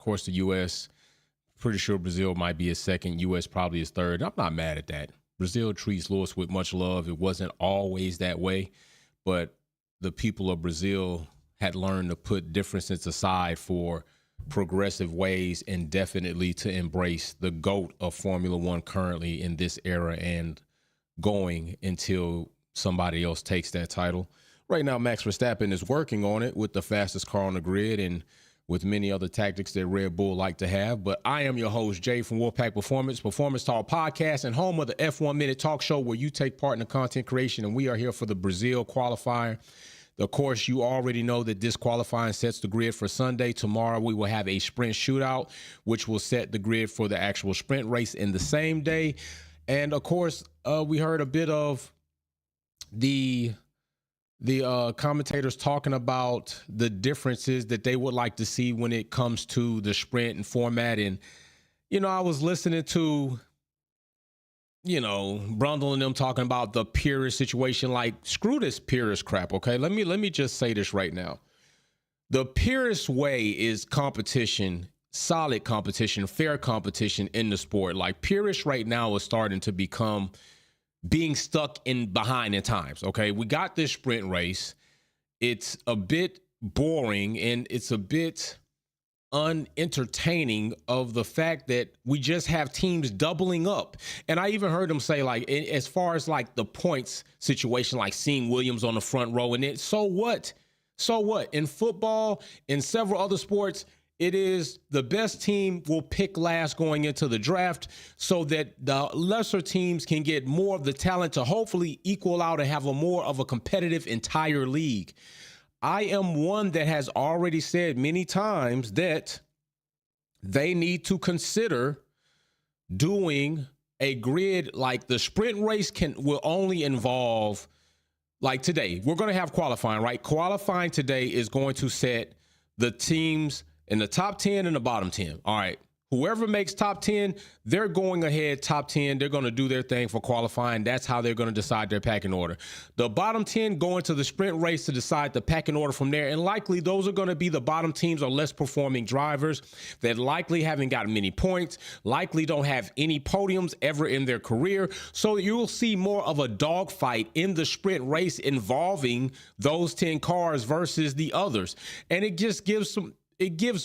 Of course, the U.S., pretty sure Brazil might be his second. U.S. probably his third. I'm not mad at that. Brazil treats Lewis with much love. It wasn't always that way, but the people of Brazil had learned to put differences aside for progressive ways and definitely to embrace the GOAT of Formula One currently in this era and going until somebody else takes that title. Right now, Max Verstappen is working on it with the fastest car on the grid and with many other tactics that Red Bull like to have. But I am your host, Jay from Wolfpack Performance Talk Podcast, and home of the F1 Minute Talk Show where you take part in the content creation, and we are here for the Brazil qualifier. Of course, you already know that this qualifying sets the grid for Sunday. Tomorrow, we will have a sprint shootout, which will set the grid for the actual sprint race in the same day. And, of course, we heard a bit of the commentators talking about the differences that they would like to see when it comes to the sprint and format. And, I was listening to Brundle and them talking about the Perez situation. Like, screw this Perez crap, okay? Let me just say this right now. The Perez way is competition, solid competition, fair competition in the sport. Like, Perez right now is starting to become being stuck in behind in times, okay? We got this sprint race. It's a bit boring and it's a bit unentertaining of the fact that we just have teams doubling up. And I even heard them say, like, as far as like the points situation, like seeing Williams on the front row, and so what? In football, in several other sports, it is the best team will pick last going into the draft so that the lesser teams can get more of the talent to hopefully equal out and have a more of a competitive entire league. I am one that has already said many times that they need to consider doing a grid like the sprint race will only involve, like today, we're going to have qualifying, right? Qualifying today is going to set the teams in the top 10 and the bottom 10. All right. Whoever makes top 10, they're going ahead top 10. They're going to do their thing for qualifying. That's how they're going to decide their packing order. The bottom 10 go into the sprint race to decide the packing order from there. And likely those are going to be the bottom teams or less performing drivers that likely haven't gotten many points, likely don't have any podiums ever in their career. So you'll see more of a dogfight in the sprint race involving those 10 cars versus the others. And it just gives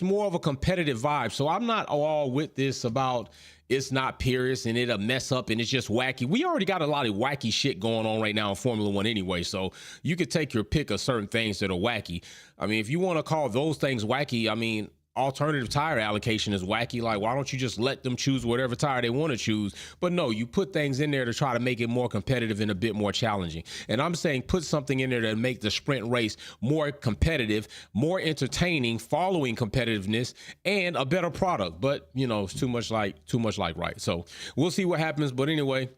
more of a competitive vibe. So I'm not all with this about it's not Perez and it'll mess up and it's just wacky. We already got a lot of wacky shit going on right now in Formula One anyway. So you could take your pick of certain things that are wacky. I mean, if you want to call those things wacky, I mean, alternative tire allocation is wacky. Like, why don't you just let them choose whatever tire they want to choose? But no, you put things in there to try to make it more competitive and a bit more challenging. And I'm saying put something in there to make the sprint race more competitive, more entertaining, following competitiveness, and a better product. But, it's too much like right. So we'll see what happens. But anyway,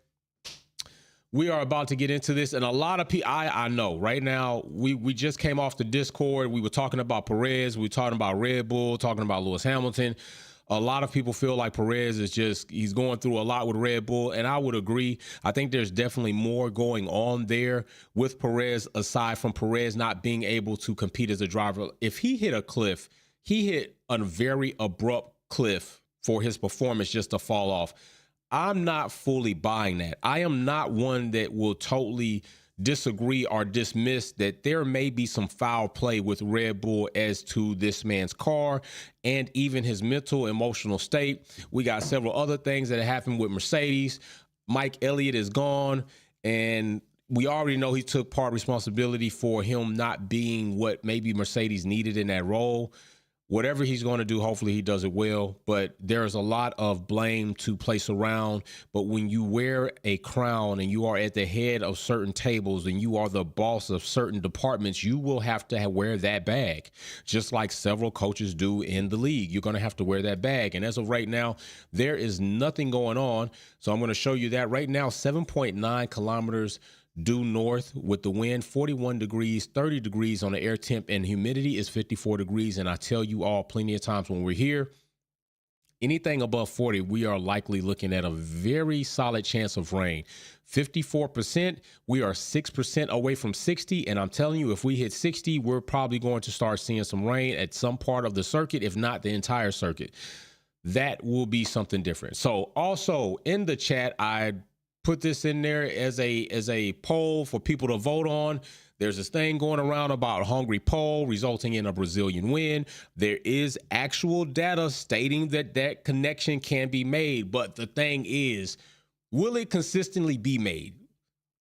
we are about to get into this, and a lot of people, I know right now, we just came off the Discord. We were talking about Perez. We were talking about Red Bull, talking about Lewis Hamilton. A lot of people feel like Perez he's going through a lot with Red Bull, and I would agree. I think there's definitely more going on there with Perez, aside from Perez not being able to compete as a driver. If he hit a cliff, he hit a very abrupt cliff for his performance just to fall off. I'm not fully buying that. I am not one that will totally disagree or dismiss that there may be some foul play with Red Bull as to this man's car and even his mental, emotional state. We got several other things that have happened with Mercedes. Mike Elliott is gone, and we already know he took part responsibility for him not being what maybe Mercedes needed in that role. Whatever he's going to do, hopefully he does it well. But there's a lot of blame to place around. But when you wear a crown and you are at the head of certain tables and you are the boss of certain departments, you will have to wear that bag, just like several coaches do in the league. You're going to have to wear that bag. And as of right now, there is nothing going on. So I'm going to show you that right now, 7.9 kilometers due north with the wind, 41 degrees, 30 degrees on the air temp, and humidity is 54 degrees. And I tell you all plenty of times when we're here, Anything above 40, we are likely looking at a very solid chance of rain. 54%, we are 6% away from 60. And I'm telling you, if we hit 60, we're probably going to start seeing some rain at some part of the circuit, if not the entire circuit. That will be something different. So also in the chat, I put this in there as a poll for people to vote on. There's this thing going around about a hungry poll resulting in a Brazilian win. There is actual data stating that that connection can be made. But the thing is, will it consistently be made?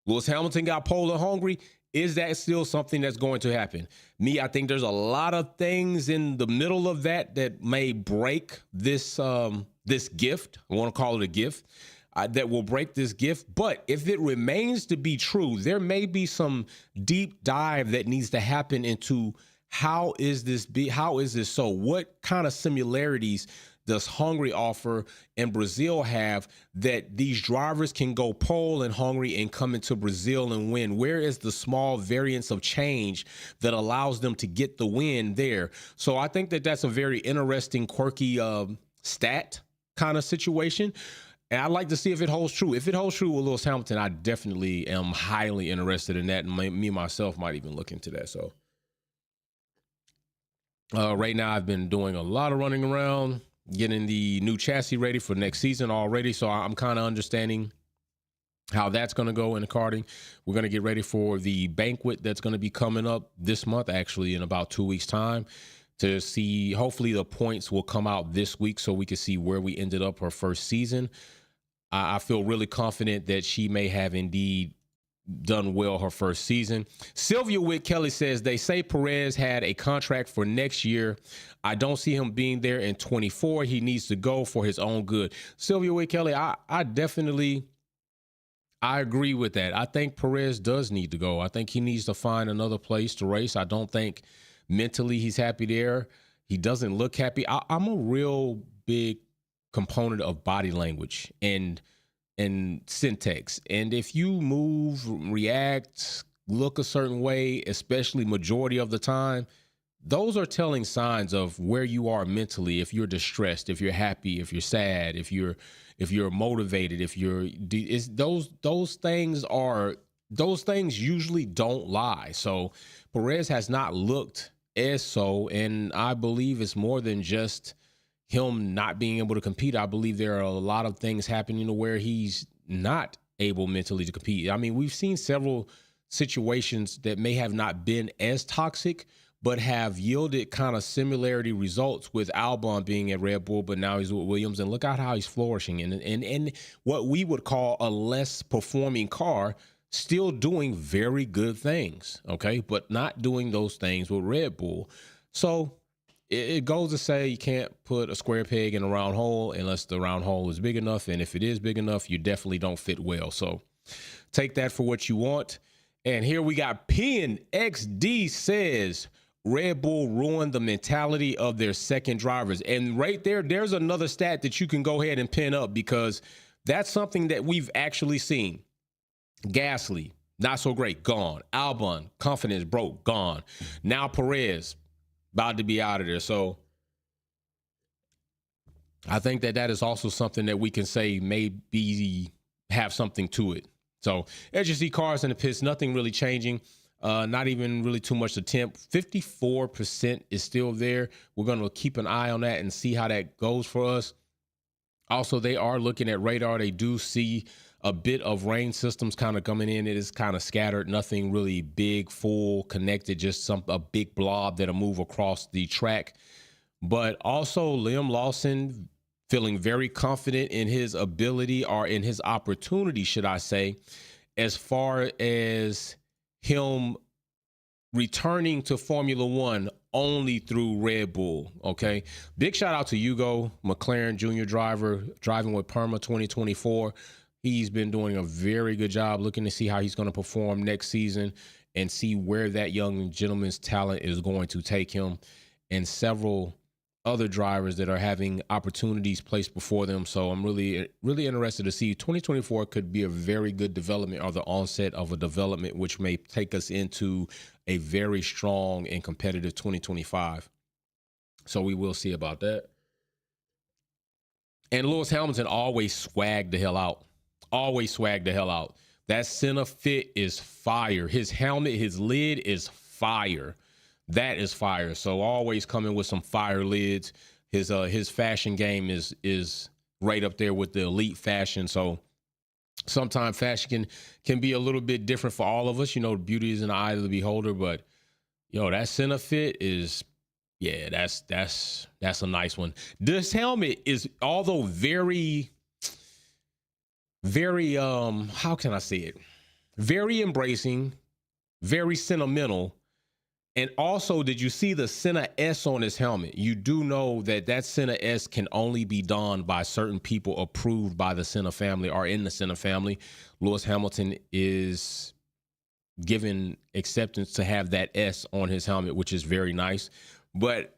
Lewis Hamilton got pole and hungry. Is that still something that's going to happen? Me, I think there's a lot of things in the middle of that may break this this gift. I want to call it a gift. That will break this gift. But if it remains to be true, there may be some deep dive that needs to happen into how is this so? What kind of similarities does Hungary offer and Brazil have that these drivers can go pole and Hungary and come into Brazil and win? Where is the small variance of change that allows them to get the win there? So I think that that's a very interesting, quirky stat kind of situation. And I'd like to see if it holds true. If it holds true with Lewis Hamilton, I definitely am highly interested in that. And me myself might even look into that. So right now I've been doing a lot of running around, getting the new chassis ready for next season already. So I'm kind of understanding how that's going to go in the karting. We're going to get ready for the banquet that's going to be coming up this month, actually in about 2 weeks time, to see, hopefully the points will come out this week so we can see where we ended up her first season. I feel really confident that she may have indeed done well her first season. Sylvia Witt Kelly says, they say Perez had a contract for next year. I don't see him being there in 24. He needs to go for his own good. Sylvia Witt Kelly, I definitely agree with that. I think Perez does need to go. I think he needs to find another place to race. I don't think mentally he's happy there. He doesn't look happy. I'm a real big component of body language and syntax. And if you move, react, look a certain way, especially majority of the time, those are telling signs of where you are mentally. If you're distressed, if you're happy, if you're sad, if you're motivated, those things usually don't lie. So Perez has not looked as so, and I believe it's more than just him not being able to compete. I believe there are a lot of things happening to where he's not able mentally to compete. I mean, we've seen several situations that may have not been as toxic, but have yielded kind of similarity results, with Albon being at Red Bull, but now he's with Williams, and look at how he's flourishing and what we would call a less performing car, still doing very good things. Okay. But not doing those things with Red Bull. So it goes to say you can't put a square peg in a round hole unless the round hole is big enough. And if it is big enough, you definitely don't fit well. So take that for what you want. And here we got PNXD says Red Bull ruined the mentality of their second drivers. And right there's another stat that you can go ahead and pin up, because that's something that we've actually seen. Gasly, not so great, gone. Albon, confidence broke, gone. Now Perez, about to be out of there. So I think that is also something that we can say maybe have something to it. So as you see, cars in the pits, nothing really changing. Not even really too much to temp. 54% is still there. We're going to keep an eye on that and see how that goes for us. Also, they are looking at radar. They do see a bit of rain systems kind of coming in. It is kind of scattered, nothing really big, full, connected, just a big blob that'll move across the track. But also Liam Lawson feeling very confident in his ability, or in his opportunity, should I say, as far as him returning to Formula One only through Red Bull. Okay. Big shout out to Hugo, McLaren Junior driver, driving with Perma 2024. He's been doing a very good job, looking to see how he's going to perform next season and see where that young gentleman's talent is going to take him, and several other drivers that are having opportunities placed before them. So I'm really, really interested to see 2024 could be a very good development, or the onset of a development, which may take us into a very strong and competitive 2025. So we will see about that. And Lewis Hamilton always swagged the hell out. Always swagged the hell out. That center fit is fire. His helmet, his lid is fire. That is fire. So always coming with some fire lids. His fashion game is right up there with the elite fashion. So sometimes fashion can be a little bit different for all of us. You know, beauty is in the eye of the beholder, but that center fit is, yeah, that's a nice one. This helmet is, although very, very, how can I say it? Very embracing, very sentimental. And also, did you see the center S on his helmet? You do know that center S can only be donned by certain people approved by the Senna family or in the Senna family. Lewis Hamilton is given acceptance to have that S on his helmet, which is very nice. But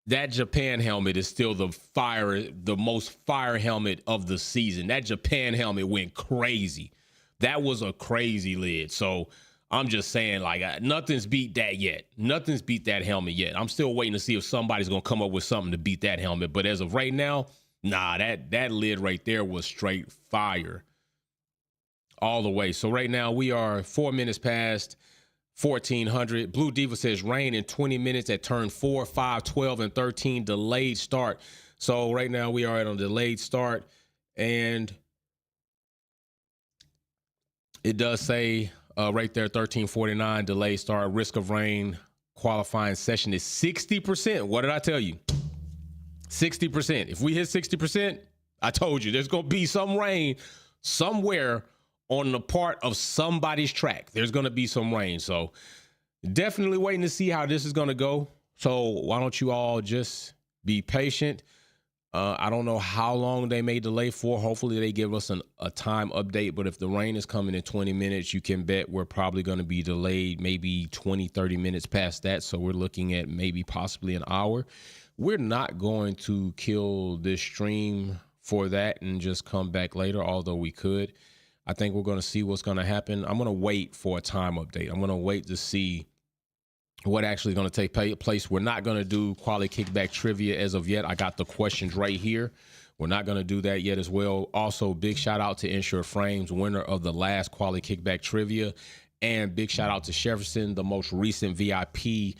that Japan helmet is still the most fire helmet of the season. That Japan helmet went crazy. That was a crazy lid. So I'm just saying, like, nothing's beat that yet. Nothing's beat that helmet yet. I'm still waiting to see if somebody's going to come up with something to beat that helmet. But as of right now, nah, that lid right there was straight fire all the way. So right now we are 4 minutes past 1400. Blue Diva says rain in 20 minutes at turn 4, 5, 12, and 13. Delayed start. So right now we are at a delayed start. And it does say right there, 1349, delayed start, risk of rain, qualifying session is 60%. What did I tell you? 60%. If we hit 60%, I told you there's going to be some rain somewhere on the part of somebody's track. There's going to be some rain. So definitely waiting to see how this is going to go. So why don't you all just be patient? I don't know how long they may delay for. Hopefully they give us a time update. But if the rain is coming in 20 minutes, you can bet we're probably going to be delayed maybe 20, 30 minutes past that. So we're looking at maybe possibly an hour. We're not going to kill this stream for that and just come back later, although we could. I think we're going to see what's going to happen. I'm going to wait for a time update. I'm going to wait to see what actually is going to take place. We're not going to do quality kickback trivia as of yet. I got the questions right here. We're not going to do that yet as well. Also, big shout out to Insure Frames, winner of the last quality kickback trivia. And big shout out to Jefferson, the most recent VIP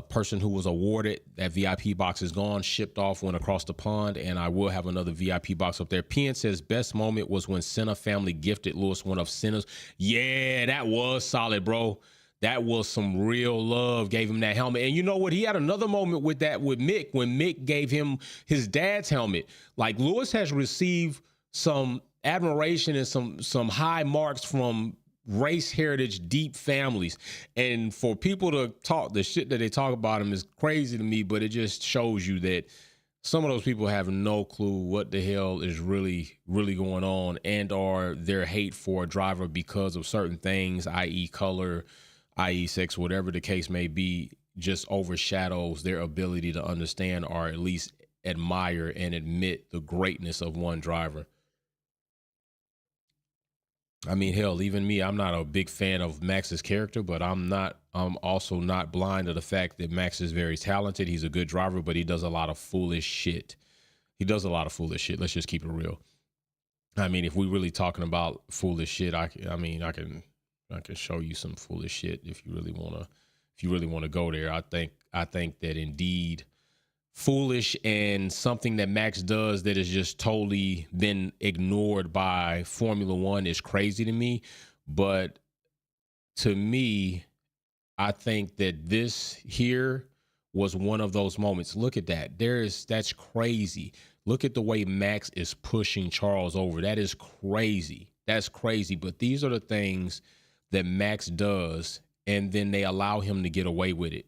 person who was awarded. That VIP box is gone, shipped off, went across the pond, and I will have another VIP box up there. PN says best moment was when Senna family gifted Lewis one of Senna's. Yeah, that was solid, bro. That was some real love, gave him that helmet. And you know what? He had another moment with that with Mick, when Mick gave him his dad's helmet. Like, Lewis has received some admiration and some high marks from race heritage deep families. And for people to talk the shit that they talk about him is crazy to me, but it just shows you that some of those people have no clue what the hell is really going on, and or their hate for a driver because of certain things, i.e. color, i.e. sex, whatever the case may be, just overshadows their ability to understand or at least admire and admit the greatness of one driver. I mean, hell, even me, I'm not a big fan of Max's character, but I'm also not blind to the fact that Max is very talented. He's a good driver, but he does a lot of foolish shit. Let's just keep it real. I mean, if we're really talking about foolish shit, I can show you some foolish shit if you really want to go there. I think that indeed foolish and something that Max does that has just totally been ignored by Formula One is crazy to me. But to me, I think that this here was one of those moments. Look at that. That's crazy. Look at the way Max is pushing Charles over. That is crazy. That's crazy. But these are the things that Max does, and then they allow him to get away with it.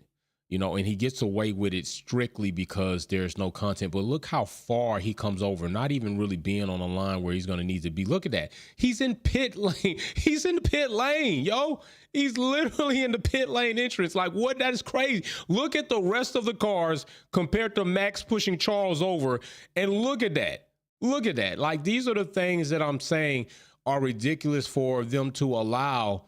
And he gets away with it strictly because there's no content. But look how far he comes over, not even really being on a line where he's going to need to be. Look at that. He's in pit lane. He's in the pit lane, yo. He's literally in the pit lane entrance. Like, what? That is crazy. Look at the rest of the cars compared to Max pushing Charles over. And look at that. Look at that. Like, these are the things that I'm saying are ridiculous for them to allow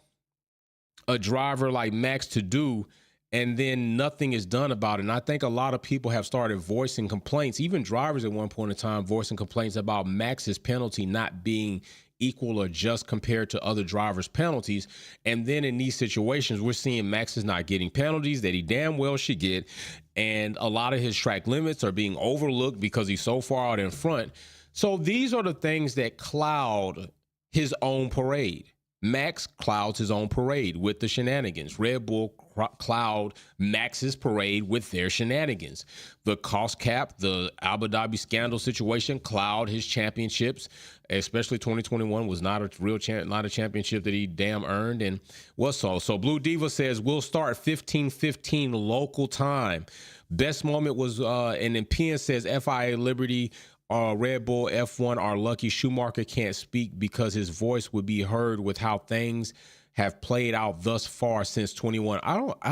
a driver like Max to do. and then nothing is done about it. And I think a lot of people have started voicing complaints, even drivers at one point in time voicing complaints about Max's penalty not being equal or just compared to other drivers' penalties. And then in these situations, we're seeing Max is not getting penalties that he damn well should get. And a lot of his track limits are being overlooked because he's so far out in front. So these are the things that cloud his own parade. Max clouds his own parade with the shenanigans. Red Bull cloud Max's parade with their shenanigans. The cost cap, the Abu Dhabi scandal situation cloud his championships, especially 2021 was not a real not a championship that he damn earned. And what's so Blue Diva says we'll start 15:15 local time. Best moment was and then PN says FIA Liberty, Red Bull, F1 are lucky Schumacher can't speak because his voice would be heard with how things have played out thus far since 21.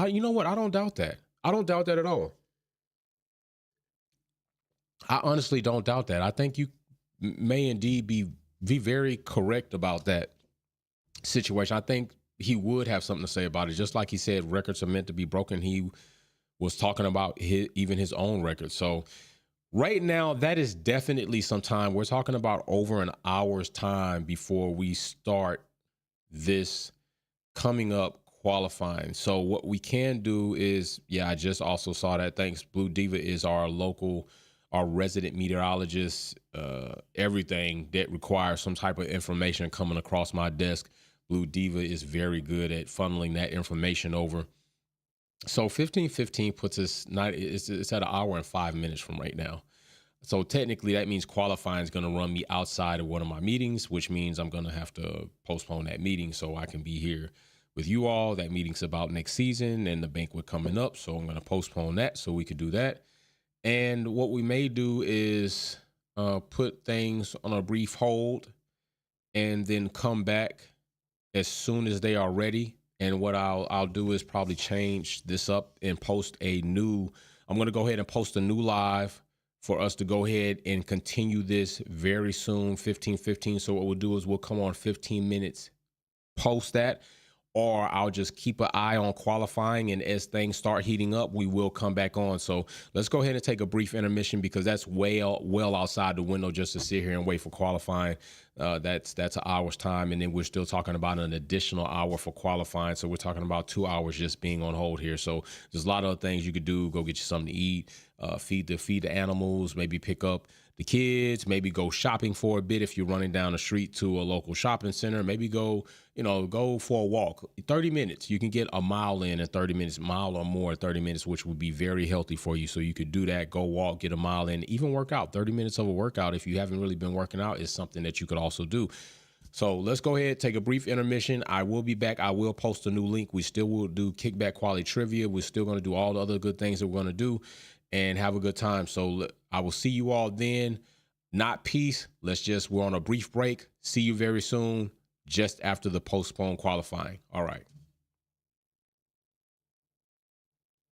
You know what? I don't doubt that. I don't doubt that at all. I honestly don't doubt that. I think you may indeed be very correct about that situation. I think he would have something to say about it. Just like he said, records are meant to be broken. He was talking about even his own record. So right now, that is definitely some time. We're talking about over an hour's time before we start this coming up qualifying. So what we can do is, I just also saw that. Thanks. Blue Diva is our resident meteorologist. Everything that requires some type of information coming across my desk, Blue Diva is very good at funneling that information over. So 15:15 puts us it's at an hour and 5 minutes from right now. So technically that means qualifying is going to run me outside of one of my meetings, which means I'm going to have to postpone that meeting so I can be here with you all. That meeting's about next season and the banquet coming up. So I'm going to postpone that so we could do that. And what we may do is put things on a brief hold and then come back as soon as they are ready. And what I'll do is probably change this up and I'm going to go ahead and post a new live for us to go ahead and continue this very soon, 15:15. So what we'll do is we'll come on 15 minutes post that, or I'll just keep an eye on qualifying. And as things start heating up, we will come back on. So let's go ahead and take a brief intermission because that's well outside the window just to sit here and wait for qualifying. That's an hour's time. And then we're still talking about an additional hour for qualifying. So we're talking about 2 hours just being on hold here. So there's a lot of other things you could do. Go get you something to eat, feed the animals, maybe pick up the kids, maybe go shopping for a bit if you're running down the street to a local shopping center, maybe go for a walk. 30 minutes. You can get a mile in 30 minutes, mile or more in 30 minutes, which would be very healthy for you. So you could do that, go walk, get a mile in, even work out. 30 minutes of a workout, if you haven't really been working out, is something that you could also do. So let's go ahead, take a brief intermission. I will be back. I will post a new link. We still will do kickback quality trivia. We're still going to do all the other good things that we're going to do and have a good time. So I will see you all then. Not peace. We're on a brief break. See you very soon, just after the postponed qualifying. All right.